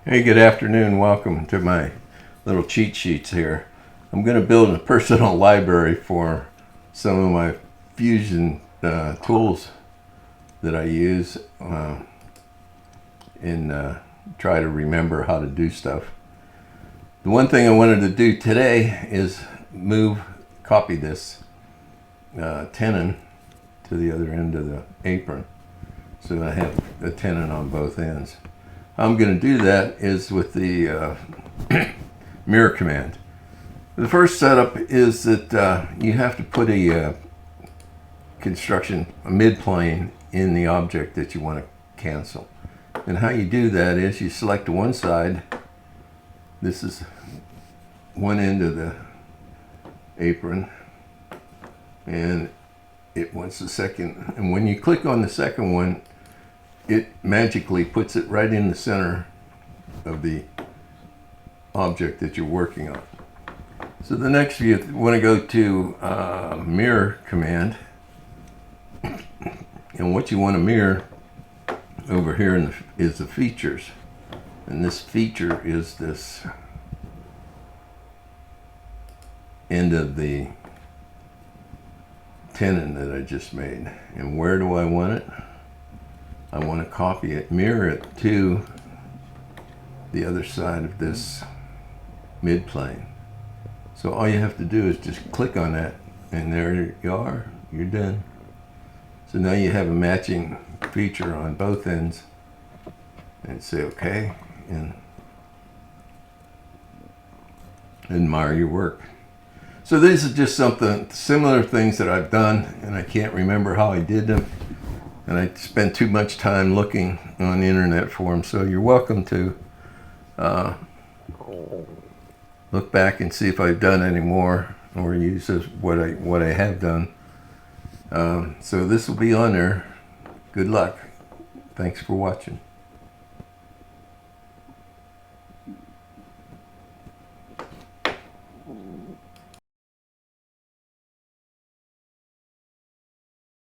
Hey, good afternoon. Welcome to my little cheat sheets here. I'm going to build a personal library for some of my Fusion tools that I use and try to remember how to do stuff. The one thing I wanted to do today is copy this tenon to the other end of the apron so I have a tenon on both ends. How I'm going to do that is with the mirror command. The first setup is that you have to put a midplane in the object that you want to cancel. And how you do that is you select one side. This is one end of the apron, and it wants the second. And when you click on the second one, it magically puts it right in the center of the object that you're working on. So the next, you want to go to mirror command, and what you want to mirror over here is the features, and this feature is this end of the tenon that I just made. And where do I want it? I want to copy it, mirror it to the other side of this midplane. So all you have to do is just click on that, and there you are, you're done. So now you have a matching feature on both ends, and say okay, and admire your work. So these are just similar things that I've done, and I can't remember how I did them. And I spent too much time looking on the internet for them. So you're welcome to look back and see if I've done any more or use what I have done. So this will be on there. Good luck. Thanks for watching.